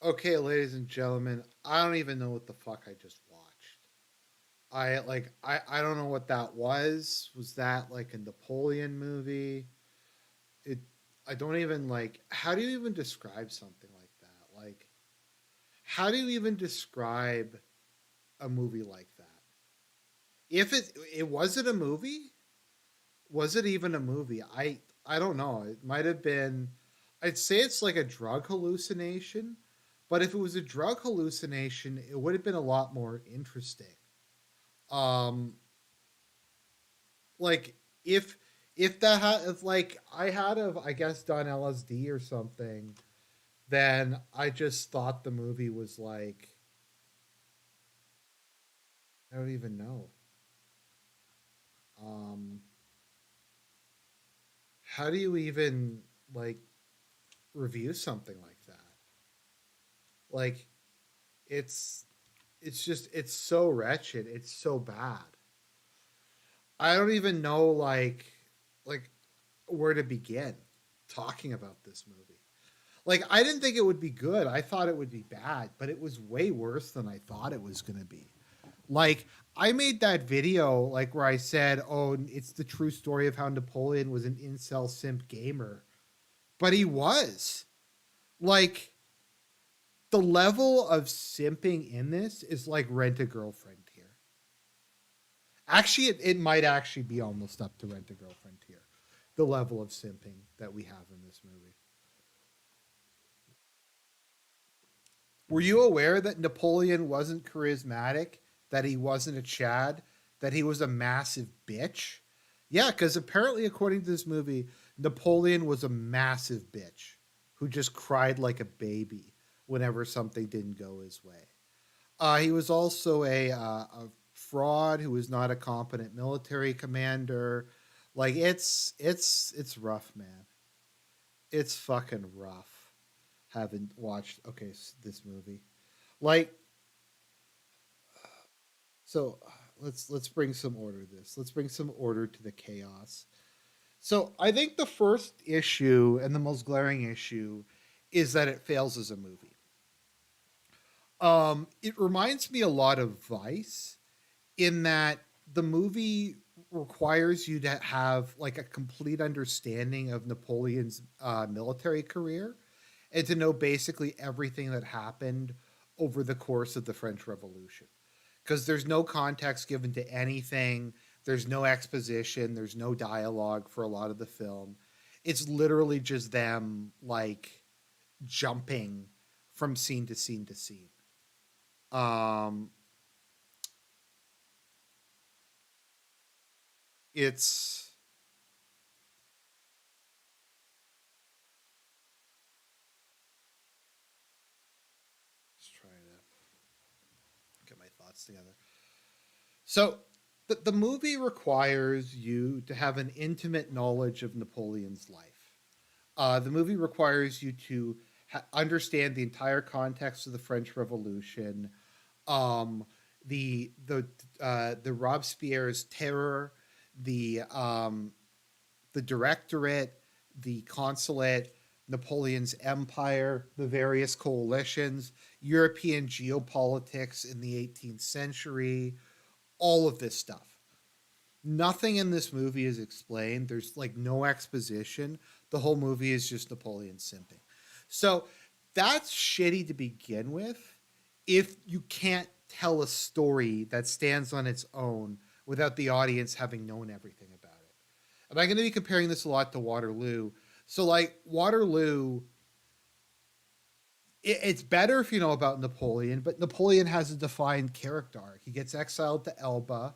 Okay, ladies and gentlemen, I don't even know what the fuck I just watched. I don't know what that was. Was that like a Napoleon movie? It I don't even like how do you even describe something like that? Like how do you even describe a movie like that? If it was it a movie? Was it even a movie? I don't know. It might have been. I'd say it's like a drug hallucination, but if it was a drug hallucination, it would have been a lot more interesting. Um, like if if like I had of I guess done LSD or something, then I just thought the movie was like I don't even know. Um, how do you even like review something like that? Like it's it's so wretched. It's so bad. I don't even know like where to begin talking about this movie. Like I didn't think it would be good. I thought it would be bad, but it was way worse than I thought it was going to be. Like I made that video like where I said, "Oh, it's the true story of how Napoleon was an incel simp gamer." But he was. Like the level of simping in this is like Rent a Girlfriend here. Actually, it might actually be almost up to Rent a Girlfriend here. The level of simping that we have in this movie. Were you aware that Napoleon wasn't charismatic? That he wasn't a Chad? That he was a massive bitch? Yeah, because apparently, according to this movie, Napoleon was a massive bitch who just cried like a baby whenever something didn't go his way. He was also a fraud who was not a competent military commander. Like it's rough, man. It's fucking rough. Haven't watched this movie. Like so, let's bring some order to this. Let's bring some order to the chaos. So I think the first issue and the most glaring issue is that it fails as a movie. It reminds me a lot of Vice in that the movie requires you to have like a complete understanding of Napoleon's military career and to know basically everything that happened over the course of the French Revolution. Because there's no context given to anything, there's no exposition, there's no dialogue for a lot of the film. It's literally just them like jumping from scene to scene to scene. Um, it's just trying to get my thoughts together. So the movie requires you to have an intimate knowledge of Napoleon's life. The movie requires you to understand the entire context of the French Revolution, um, the Robespierre's terror, the directorate, the consulate, Napoleon's empire, the various coalitions, European geopolitics in the 18th century, all of this stuff. Nothing in this movie is explained. There's like no exposition. The whole movie is just Napoleon simping. So that's shitty to begin with if you can't tell a story that stands on its own without the audience having known everything about it. And I'm going to be comparing this a lot to Waterloo. So, like, Waterloo, it's better if you know about Napoleon, but Napoleon has a defined character arc. He gets exiled to Elba.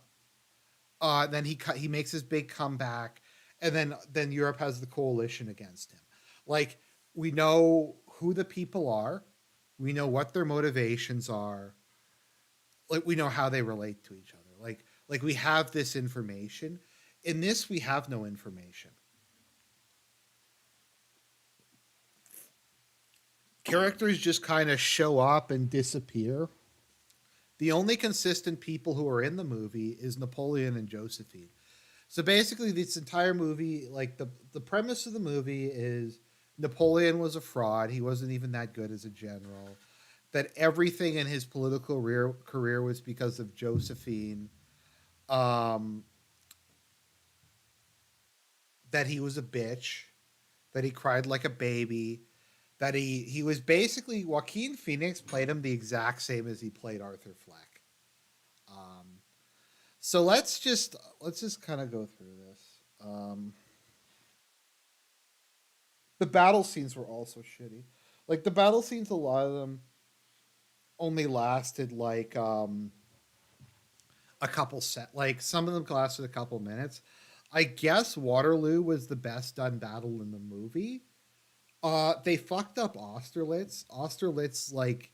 Then he makes his big comeback, and then Europe has the coalition against him. Like we know who the people are, we know what their motivations are, like we know how they relate to each other. Like we have this information. In this, we have no information. Characters just kind of show up and disappear. The only consistent people who are in the movie is Napoleon and Josephine. So basically, this entire movie, like the premise of the movie is Napoleon was a fraud. He wasn't even that good as a general. that everything in his political career was because of Josephine, um, that he was a bitch, that he cried like a baby, that he was basically Joaquin Phoenix played him the exact same as he played Arthur Fleck. Um, so let's just kind of go through this. The battle scenes were also shitty. Like the battle scenes, a lot of them only lasted like a couple set. Like some of them lasted a couple minutes. I guess Waterloo was the best done battle in the movie. They fucked up Austerlitz. Austerlitz like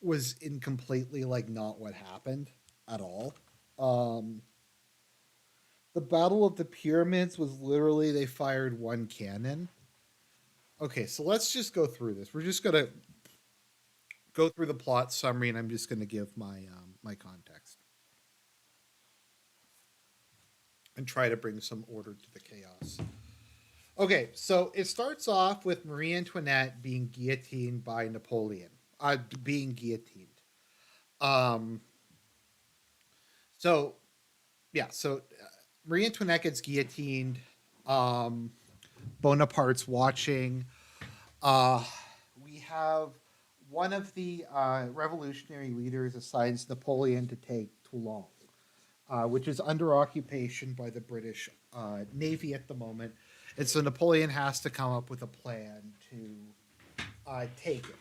was in completely like not what happened at all. Um, the Battle of the Pyramids was literally they fired one cannon. Okay, so let's just go through this. We're just gonna go through the plot summary, and I'm just gonna give my context and try to bring some order to the chaos. Okay, so it starts off with Marie Antoinette being guillotined by Napoleon. Being guillotined. Um, so Marie Antoinette gets guillotined. Um, Bonaparte's watching. Uh, we have one of the revolutionary leaders assigns Napoleon to take Toulon, which is under occupation by the British Navy at the moment. And so Napoleon has to come up with a plan to take it.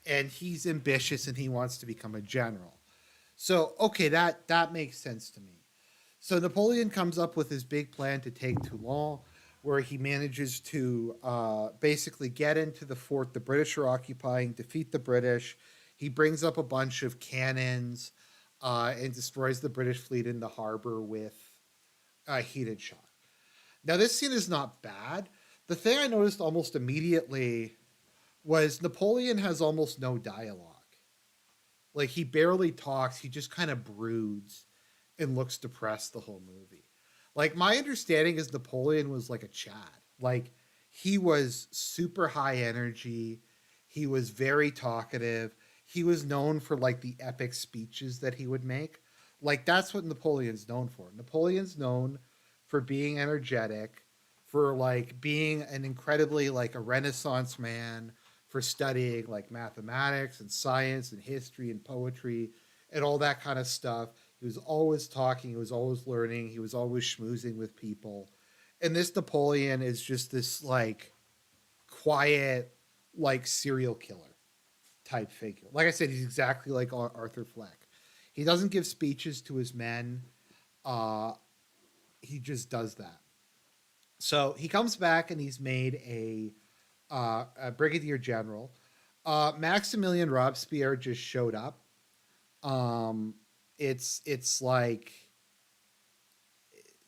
And he's ambitious and he wants to become a general. So, okay, that makes sense to me. So Napoleon comes up with his big plan to take Toulon, where he manages to basically get into the fort the British are occupying, defeat the British. He brings up a bunch of cannons and destroys the British fleet in the harbor with a heated shot. Now, this scene is not bad. The thing I noticed almost immediately was Napoleon has almost no dialogue. Like, he barely talks, he just kind of broods and looks depressed the whole movie. Like my understanding is Napoleon was like a Chad. Like he was super high energy. He was very talkative. He was known for like the epic speeches that he would make. Like that's what Napoleon's known for. Napoleon's known for being energetic, for like being an incredibly like a renaissance man, for studying like mathematics and science and history and poetry and all that kind of stuff. He was always talking, he was always learning, he was always schmoozing with people. And this Napoleon is just this like quiet, like serial killer type figure. Like I said, he's exactly like Arthur Fleck. He doesn't give speeches to his men. Uh, he just does that. So he comes back and he's made a brigadier general. Maximilian Robespierre just showed up. Um, it's like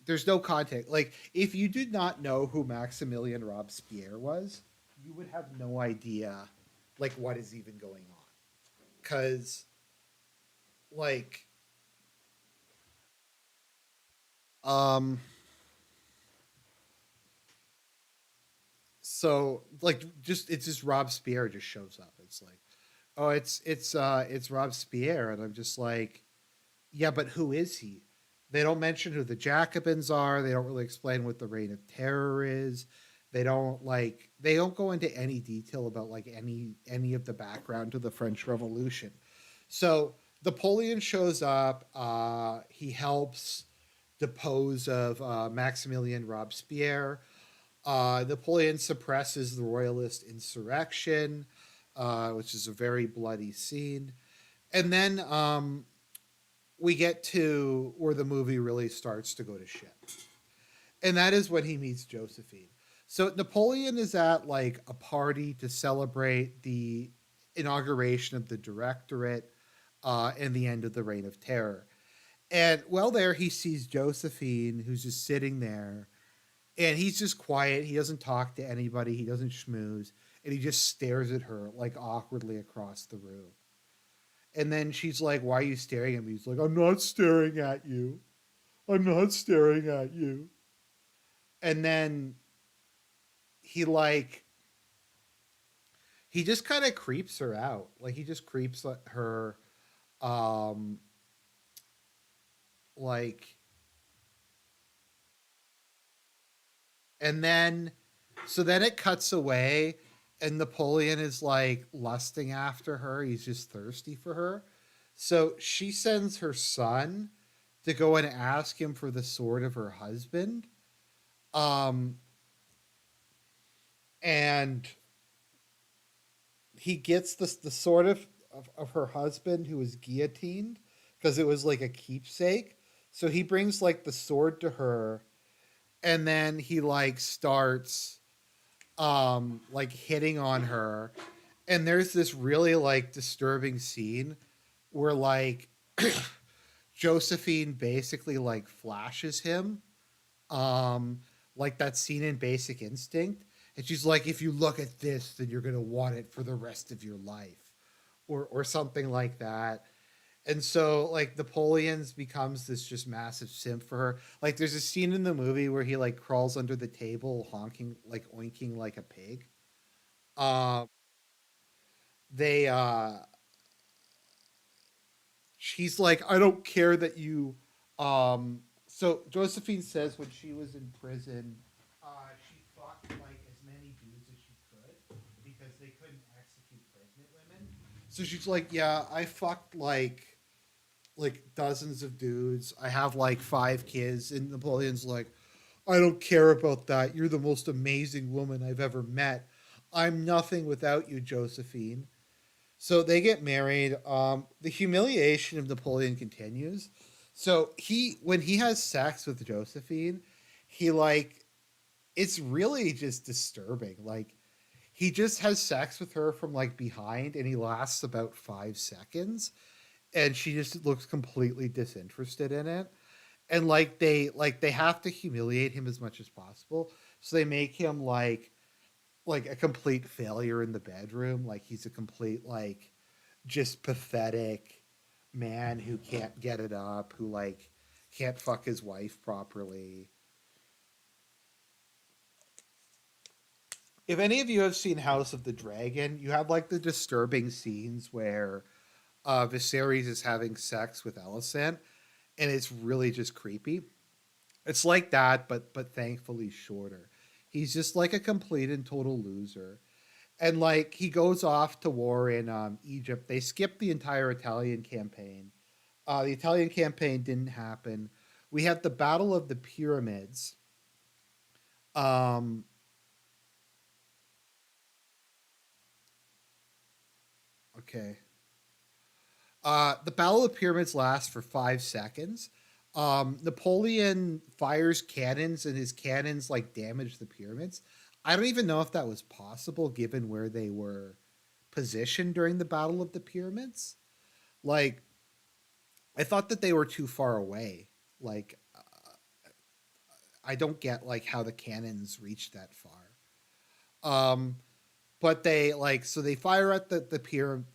there's no context. Like if you did not know who Maximilian Robespierre was, you would have no idea like what is even going on. Cause like um so like just it's just Robespierre just shows up. It's like, oh it's Robespierre, and I'm just like, yeah, but who is he? They don't mention who the Jacobins are. They don't really explain what the Reign of Terror is. They don't go into any detail about like any of the background to the French Revolution. So Napoleon shows up. He helps depose of Maximilian Robespierre. Napoleon suppresses the royalist insurrection, which is a very bloody scene. And then we get to where the movie really starts to go to shit. And that is when he meets Josephine. So Napoleon is at like a party to celebrate the inauguration of the Directorate and the end of the Reign of Terror. And well, there he sees Josephine, who's just sitting there, and he's just quiet. He doesn't talk to anybody. He doesn't schmooze, and he just stares at her like awkwardly across the room. And then she's like, "Why are you staring at me?" He's like, "I'm not staring at you. I'm not staring at you." And then he like he just kind of creeps her out. Like he just creeps her, um, like, and then, so then it cuts away, and Napoleon is like lusting after her. He's just thirsty for her. So she sends her son to go and ask him for the sword of her husband. Um, and he gets the sword of her husband who was guillotined because it was like a keepsake. So he brings like the sword to her, and then he like starts like hitting on her. And there's this really like disturbing scene where like Josephine basically like flashes him, um like that scene in Basic Instinct, and she's like, if you look at this then you're going to want it for the rest of your life, or something like that. And so like Napoleon's becomes this just massive simp for her. Like there's a scene in the movie where he like crawls under the table honking, like oinking like a pig. um they She's like, I don't care that you. So Josephine says when she was in prison, she fucked like as many dudes as she could because they couldn't execute pregnant women. So she's like, yeah, I fucked like dozens of dudes. I have like 5 kids, and Napoleon's like, I don't care about that. You're the most amazing woman I've ever met. I'm nothing without you, Josephine. So they get married. The humiliation of Napoleon continues. So when he has sex with Josephine, he like, it's really just disturbing. Like he just has sex with her from like behind, and he lasts about 5 seconds, and she just looks completely disinterested in it. And like they have to humiliate him as much as possible. So they make him like a complete failure in the bedroom. Like he's a complete like just pathetic man who can't get it up, who like can't fuck his wife properly. If any of you have seen House of the Dragon, you have like the disturbing scenes where Viserys is having sex with Alicent, and it's really just creepy. It's like that, but thankfully shorter. He's just like a complete and total loser. And like he goes off to war in Egypt. They skipped the entire Italian campaign. The Italian campaign didn't happen. We have the Battle of the Pyramids. Um, okay. The Battle of the Pyramids lasts for 5 seconds. Napoleon fires cannons, and his cannons like damage the pyramids. I don't even know if that was possible given where they were positioned during the Battle of the Pyramids. Like, I thought that they were too far away. Like, I don't get like how the cannons reached that far. Um, but they like, so they fire at the pyramid.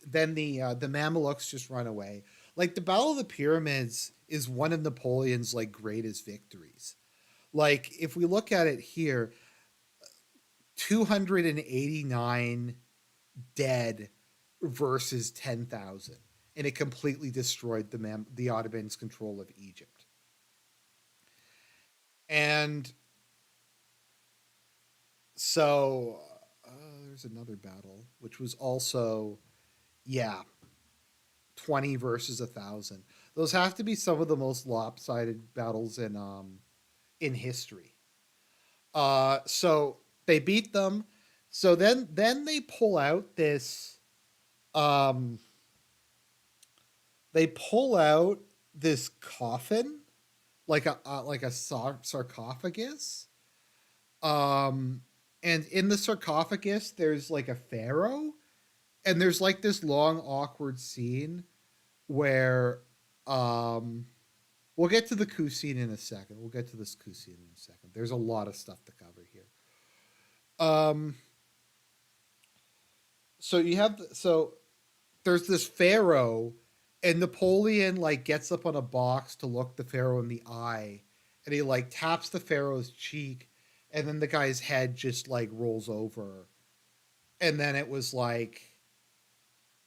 Then the Mamelukes just run away. Like the Battle of the Pyramids is one of Napoleon's like greatest victories. Like if we look at it here, 289 dead versus 10,000, and it completely destroyed the Ottomans' control of Egypt. And so there's another battle which was also, yeah, 20 versus 1,000. Those have to be some of the most lopsided battles in history. So they beat them. So then they pull out this um they pull out this coffin, like a sarcophagus. Um and in the sarcophagus there's like a pharaoh, and there's like this long awkward scene where um we'll get to the coup scene in a second. We'll get to this coup scene in a second. There's a lot of stuff to cover here. Um so you have so there's this pharaoh, and Napoleon like gets up on a box to look the pharaoh in the eye, and he like taps the pharaoh's cheek, and then the guy's head just like rolls over. And then it was like,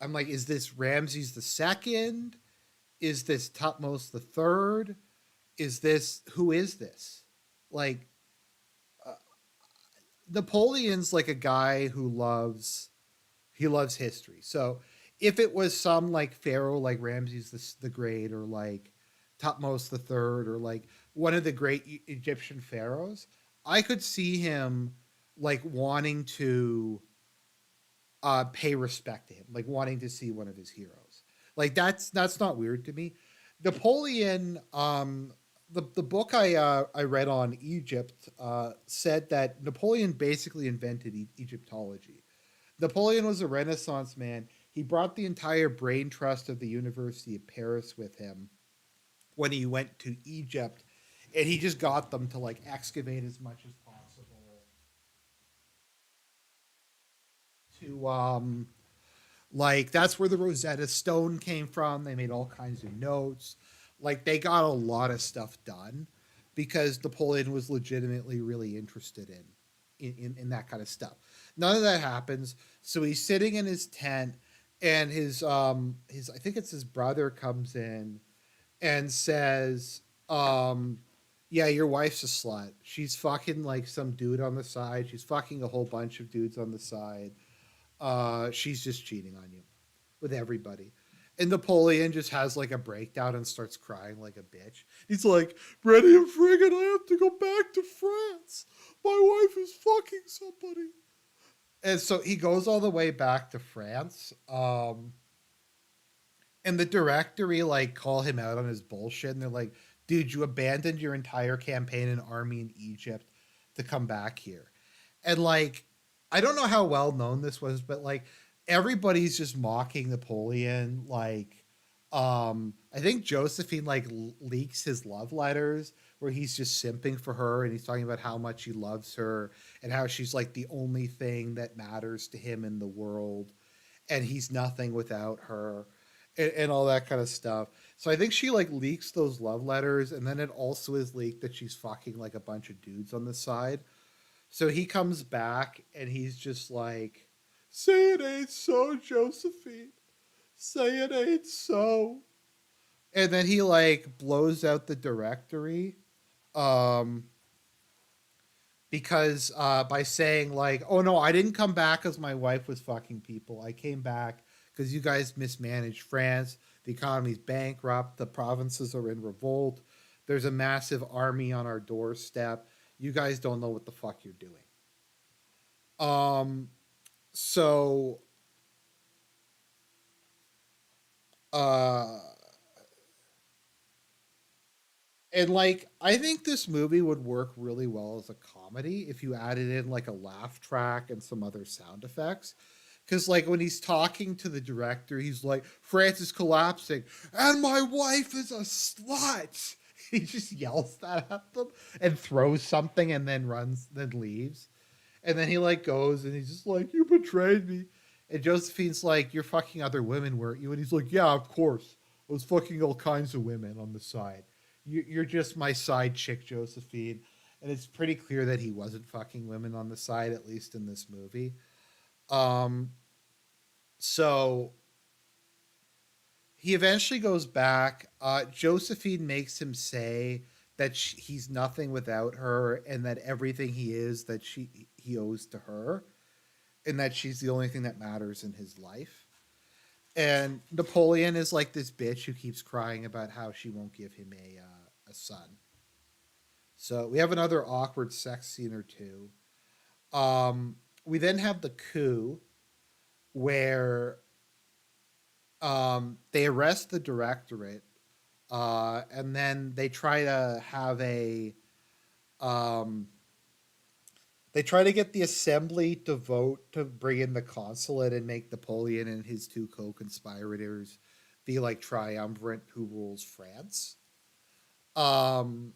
I'm like, is this Ramses the second? Is this Tutmos the third? Is this, who is this? Like, uh, Napoleon's like a guy who loves, he loves history. So if it was some like pharaoh like Ramses the Great, or like Tutmos the third, or like one of the great Egyptian pharaohs, I could see him like wanting to pay respect to him, like wanting to see one of his heroes. Like that's not weird to me. Napoleon, the book I read on Egypt said that Napoleon basically invented Egyptology. Napoleon was a Renaissance man. He brought the entire brain trust of the University of Paris with him when he went to Egypt, and he just got them to like excavate as much as possible to like that's where the Rosetta Stone came from. They made all kinds of notes. Like they got a lot of stuff done because Napoleon was legitimately really interested in that kind of stuff. None of that happens. So he's sitting in his tent, and his I think it's his brother comes in and says, yeah, your wife's a slut. She's fucking like some dude on the side. She's fucking a whole bunch of dudes on the side. She's just cheating on you with everybody. And Napoleon just has like a breakdown and starts crying like a bitch. He's like, Ready and friggin', I have to go back to France. My wife is fucking somebody. And so he goes all the way back to France. And the directory like call him out on his bullshit. And they're like, dude, you abandoned your entire campaign and army in Egypt to come back here. And like, I don't know how well known this was, but like everybody's just mocking Napoleon. Like, I think Josephine like leaks his love letters where he's just simping for her, and he's talking about how much he loves her and how she's like the only thing that matters to him in the world, and he's nothing without her, and all that kind of stuff. So I think she like leaks those love letters, and then it also is leaked that she's fucking like a bunch of dudes on the side. So he comes back and he's just like, say it ain't so, Josephine. Say it ain't so. And then he like blows out the directory. Um, because by saying like, oh no, I didn't come back because my wife was fucking people. I came back because you guys mismanaged France. The economy's bankrupt. The provinces are in revolt. There's a massive army on our doorstep. You guys don't know what the fuck you're doing. Um, so uh and like I think this movie would work really well as a comedy if you added in like a laugh track and some other sound effects. Because like when he's talking to the director, he's like, France is collapsing and my wife is a slut. He just yells that at them and throws something and then runs, then leaves. And then he like goes and he's just like, you betrayed me. And Josephine's like, you're fucking other women, weren't you? And he's like, yeah, of course. I was fucking all kinds of women on the side. You're just my side chick, Josephine. And it's pretty clear that he wasn't fucking women on the side, at least in this movie. Um, so he eventually goes back. Josephine makes him say that he's nothing without her, and that everything he is that he owes to her, and that she's the only thing that matters in his life. And Napoleon is like this bitch who keeps crying about how she won't give him a son. So we have another awkward sex scene or two. We then have the coup where they arrest the directorate, and then they try to have a um, they try to get the assembly to vote to bring in the consulate and make Napoleon and his two co-conspirators the like triumvirate who rules France. Um,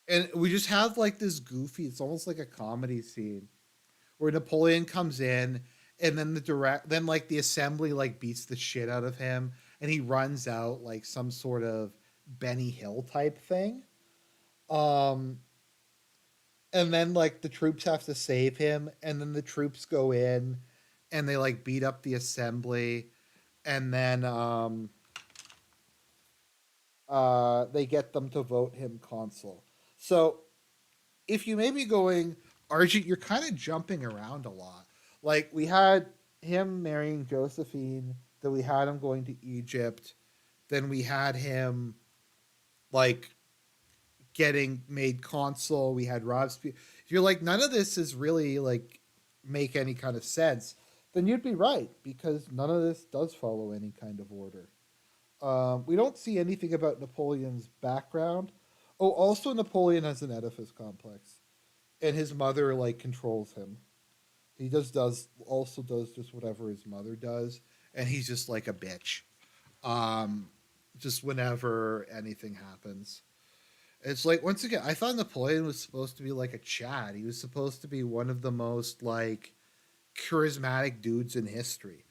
and we just have like this goofy, it's almost like a comedy scene where Napoleon comes in, and then then like the assembly like beats the shit out of him, and he runs out like some sort of Benny Hill type thing. Um, and then like the troops have to save him, and then the troops go in and they like beat up the assembly, and then they get them to vote him consul. So if you may be going, Arjit, you're kind of jumping around a lot. Like we had him marrying Josephine, then we had him going to Egypt, then we had him like getting made consul. We had Robespierre. If you're like none of this is really like make any kind of sense, then you'd be right because none of this does follow any kind of order. We don't see anything about Napoleon's background. Oh, also Napoleon has an Oedipus complex, and his mother like controls him. He does just whatever his mother does, and he's just like a bitch. Um, just whenever anything happens, it's like once again, I thought Napoleon was supposed to be like a Chad. He was supposed to be one of the most like charismatic dudes in history.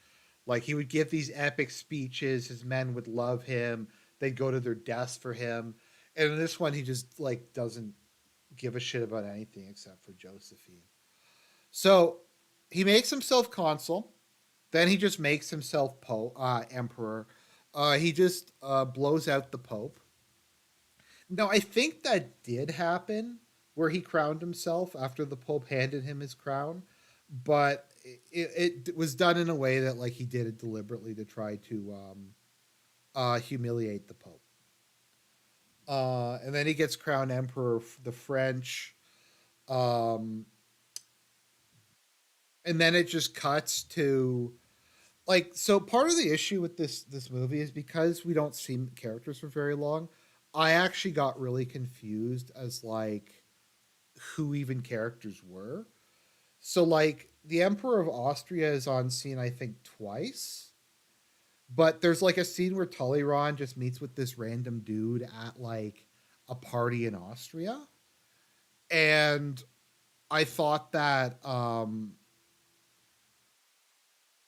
Like he would give these epic speeches, his men would love him, they'd go to their deaths for him. And in this one he just like doesn't give a shit about anything except for Josephine. So he makes himself consul, then he just makes himself emperor. He just blows out the pope. Now, I think that did happen where he crowned himself after the Pope handed him his crown, but it was done in a way that like he did it deliberately to try to humiliate the Pope. And then he gets crowned emperor of the French, um, and then it just cuts to like so. Part of the issue with this movie is because we don't see characters for very long. I actually got really confused as like who even characters were. So like the Emperor of Austria is on scene I think twice, but there's like a scene where Talleyrand just meets with this random dude at like a party in Austria, and I thought that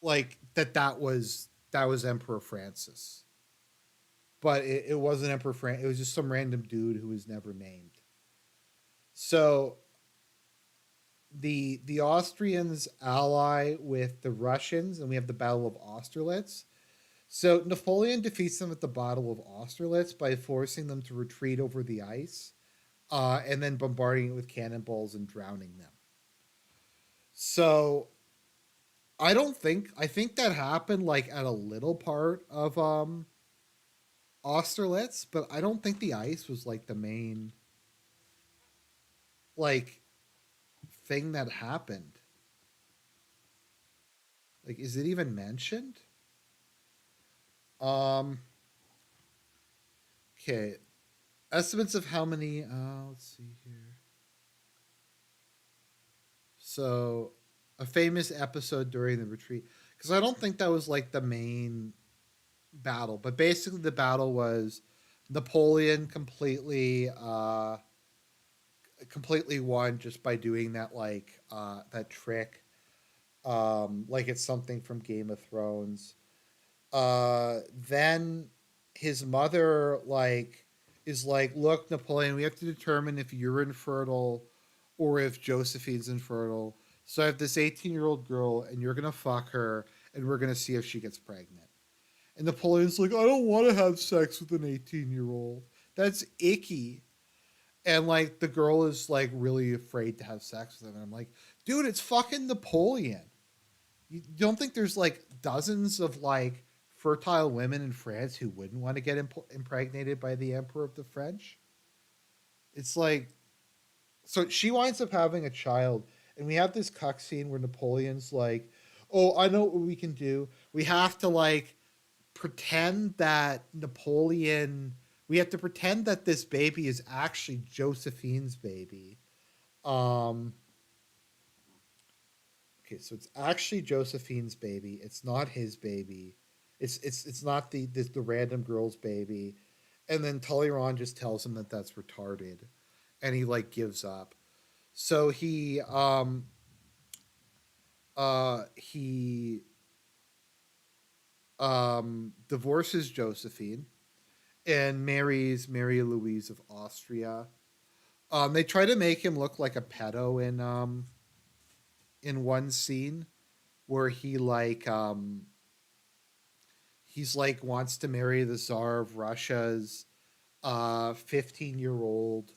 like that was Emperor Francis, but it wasn't Emperor Francis. It was just some random dude who was never named. So the Austrians ally with the Russians, and we have the Battle of Austerlitz. So Napoleon defeats them at the Battle of Austerlitz by forcing them to retreat over the ice, and then bombarding it with cannonballs and drowning them. So I think that happened like at a little part of Austerlitz, but I don't think the ice was like the main like thing that happened. Like, is it even mentioned? Um, okay. Estimates of how many? Let's see here. So, a famous episode during the retreat, because I don't think that was like the main battle, but basically the battle was Napoleon completely won just by doing that that trick. Like it's something from Game of Thrones. Then his mother is like, look, Napoleon, we have to determine if you're infertile or if Josephine's infertile. So I have this 18-year-old girl, and you're gonna fuck her, and we're gonna see if she gets pregnant. And Napoleon's like, I don't want to have sex with an 18-year-old. That's icky. And like the girl is like really afraid to have sex with him. And I'm like, dude, it's fucking Napoleon. You don't think there's like dozens of like fertile women in France who wouldn't want to get impregnated by the emperor of the French? It's like so she winds up having a child, and we have this cuck scene where Napoleon's like, "Oh, I know what we can do. We have to like pretend that Napoleon. We have to pretend that this baby is actually Josephine's baby." Um, Okay, so it's actually Josephine's baby. It's not his baby. It's not the random girl's baby. And then Talleyrand just tells him that that's retarded, and he like gives up. So he divorces Josephine and marries Mary Louise of Austria. They try to make him look like a pedo in one scene where he's like wants to marry the Tsar of Russia's 15-year-old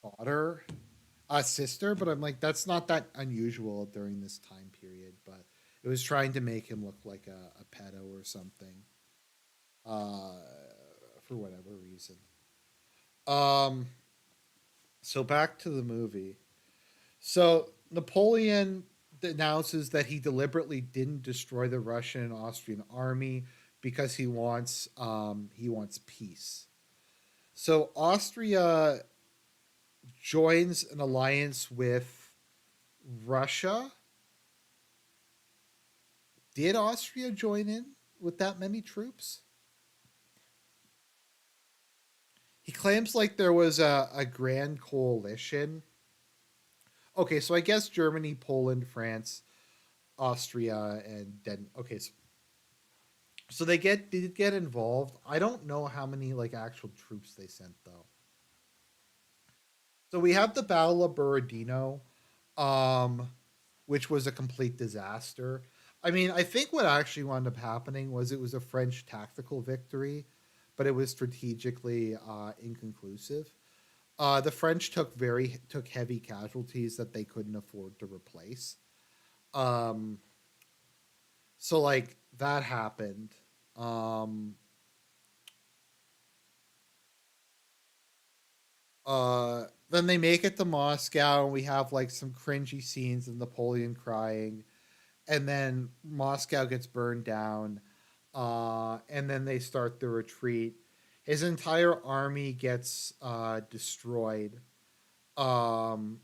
daughter, sister, but I'm like, that's not that unusual during this time period. But it was trying to make him look like a pedo or something, uh, for whatever reason. Um, so back to the movie. So Napoleon announces that he deliberately didn't destroy the Russian and Austrian army because he wants peace. So Austria joins an alliance with Russia. Did Austria join in with that many troops? He claims like there was a grand coalition. Okay, so I guess Germany, Poland, France, Austria, and then okay, so they did get involved. I don't know how many like actual troops they sent though. So we have the Battle of Borodino, um, which was a complete disaster. I mean, I think what actually wound up happening was it was a French tactical victory, but it was strategically inconclusive. The French took heavy casualties that they couldn't afford to replace. Um, so like that happened. Um, then they make it to Moscow, and we have like some cringy scenes of Napoleon crying, and then Moscow gets burned down, and then they start the retreat. His entire army gets destroyed, um,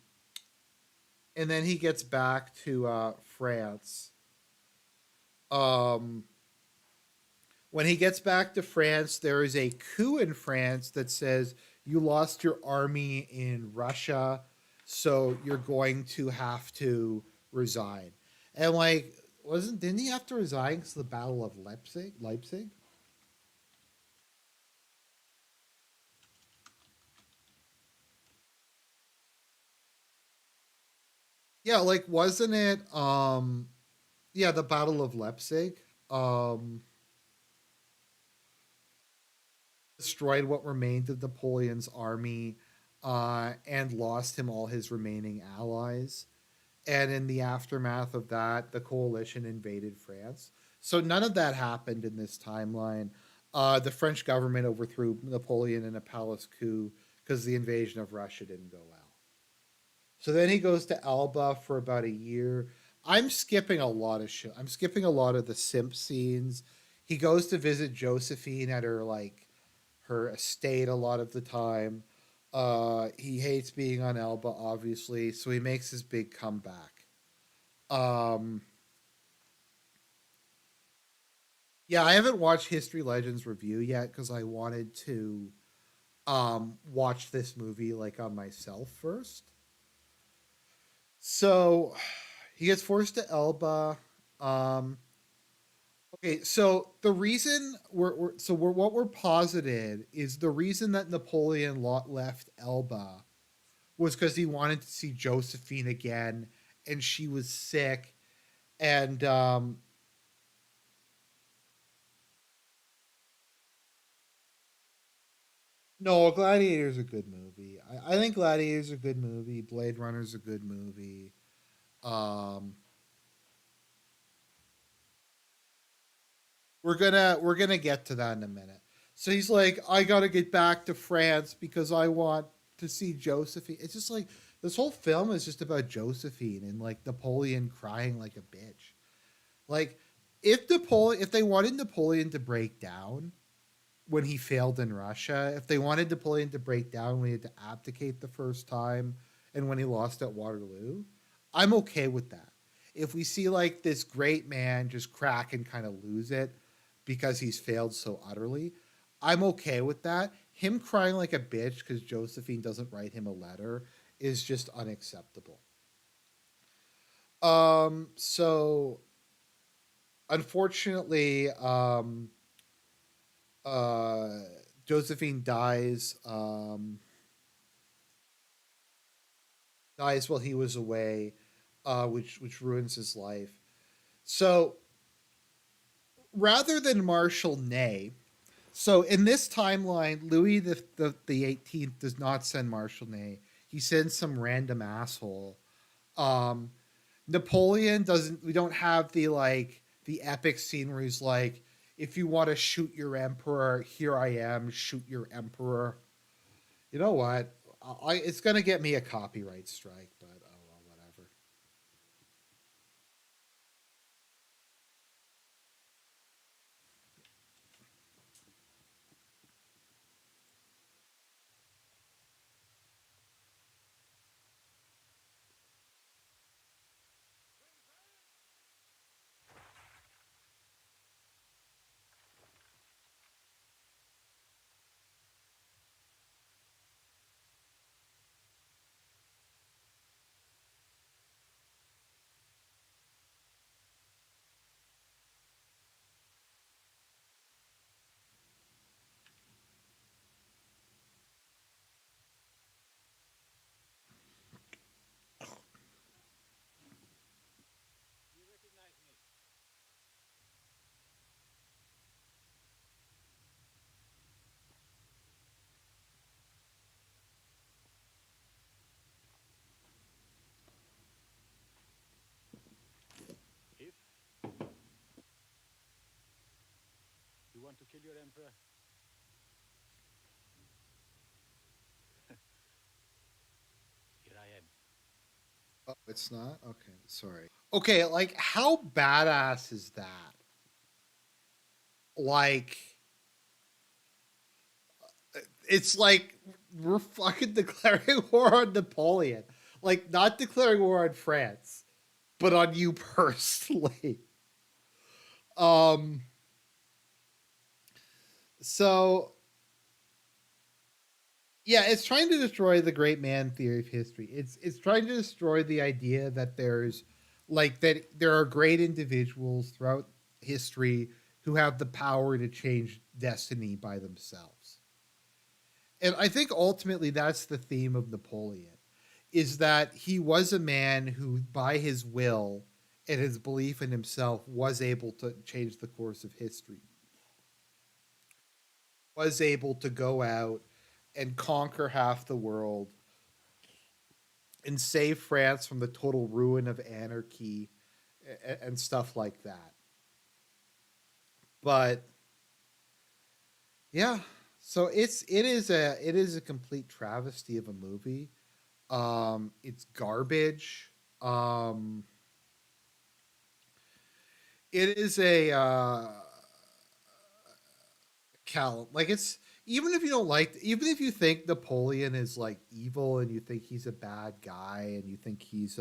and then he gets back to France. Um, when he gets back to France, there is a coup in France that says you lost your army in Russia, so you're going to have to resign. And like, wasn't didn't he have to resign because of the Battle of Leipzig? Leipzig? Yeah, like wasn't it? Yeah, the Battle of Leipzig. Um, Destroyed what remained of Napoleon's army, and lost him all his remaining allies. And in the aftermath of that, the coalition invaded France. So none of that happened in this timeline. The French government overthrew Napoleon in a palace coup because the invasion of Russia didn't go well. So then he goes to Elba for about a year. I'm skipping a lot of shit. I'm skipping a lot of the simp scenes. He goes to visit Josephine at her estate a lot of the time. He hates being on Elba, obviously, so he makes his big comeback. Um, yeah, I haven't watched History Legends review yet because I wanted to watch this movie like on myself first. So he gets forced to Elba. Um, okay, so the reason what we're posited is the reason that Napoleon left Elba was because he wanted to see Josephine again, and she was sick. And no, Gladiator's a good movie. I think Gladiator's a good movie. Blade Runner's a good movie. Um, we're gonna get to that in a minute. So he's like, I gotta get back to France because I want to see Josephine. It's just like this whole film is just about Josephine and like Napoleon crying like a bitch. Like if they wanted Napoleon to break down when he failed in Russia, if they wanted Napoleon to break down when he had to abdicate the first time and when he lost at Waterloo, I'm okay with that. If we see like this great man just crack and kind of lose it because he's failed so utterly, I'm okay with that. Him crying like a bitch because Josephine doesn't write him a letter is just unacceptable. So unfortunately, uh, Josephine dies. dies while he was away, which ruins his life. So rather than Marshal Ney, so in this timeline, Louis the 18th does not send Marshal Ney. He sends some random asshole. Um, Napoleon doesn't. We don't have the epic scene where he's like, "If you want to shoot your emperor, here I am. Shoot your emperor." You know what? It's gonna get me a copyright strike, but oh well, whatever. If you want to kill your emperor, here I am. Oh, it's not. Okay, sorry. Okay, like how badass is that? Like, it's like we're fucking declaring war on Napoleon. Like, not declaring war on France, but on you personally. Um, so yeah, it's trying to destroy the great man theory of history. It's trying to destroy the idea that there are great individuals throughout history who have the power to change destiny by themselves. And I think ultimately that's the theme of Napoleon is that he was a man who by his will and his belief in himself was able to change the course of history. Was able to go out and conquer half the world and save France from the total ruin of anarchy and stuff like that. But yeah, so it is a complete travesty of a movie. It's garbage. It is a like it's even if you don't like even if you think Napoleon is like evil and you think he's a bad guy and you think he's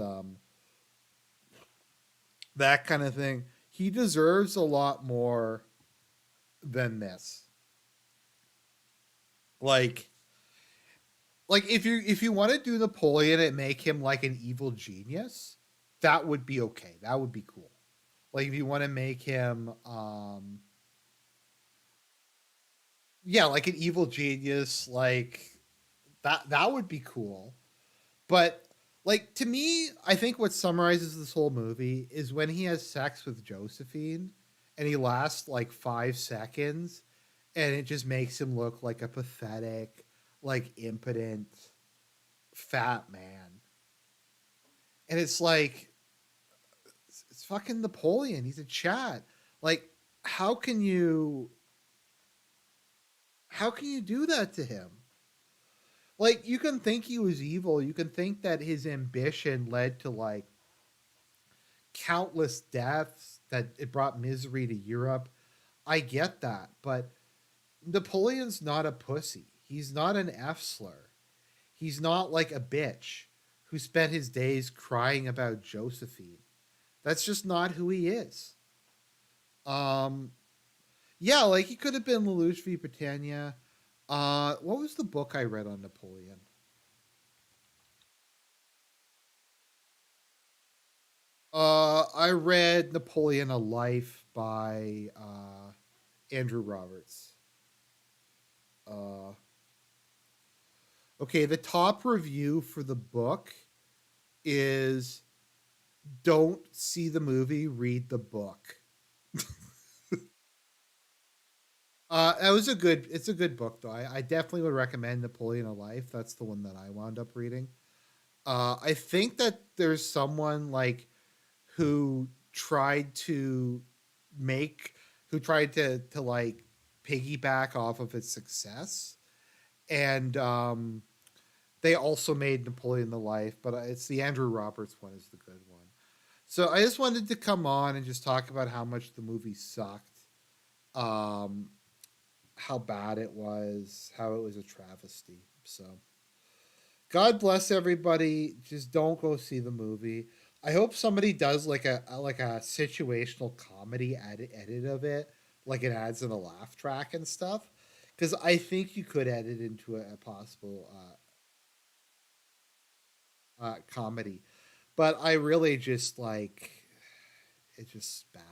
that kind of thing, he deserves a lot more than this. Like if you want to do Napoleon and make him like an evil genius, that would be okay. That would be cool. Like if you want to make him yeah, like an evil genius, like that would be cool. But like to me, I think what summarizes this whole movie is when he has sex with Josephine and he lasts like 5 seconds and it just makes him look like a pathetic, like impotent fat man. And it's like it's fucking Napoleon. He's a Chad. Like how can you how can you do that to him? Like you can think he was evil. You can think that his ambition led to like countless deaths that it brought misery to Europe. I get that, but Napoleon's not a pussy. He's not an F slur. He's not like a bitch who spent his days crying about Josephine. That's just not who he is. Um, yeah, like he could have been Lelouch v. Britannia. What was the book I read on Napoleon? I read Napoleon: A Life by Andrew Roberts. Uh, okay, the top review for the book is don't see the movie, read the book. That was a good. It's a good book though. I definitely would recommend Napoleon of Life. That's the one that I wound up reading. I think that there's someone like who tried to make who tried to like piggyback off of its success, and they also made Napoleon the Life, but it's the Andrew Roberts one is the good one. So I just wanted to come on and just talk about how much the movie sucked, um, how bad it was, how it was a travesty. So God bless everybody. Just don't go see the movie. I hope somebody does like a situational comedy edit of it, like it adds in a laugh track and stuff. Because I think you could edit into a possible comedy, but I really just like it's just bad.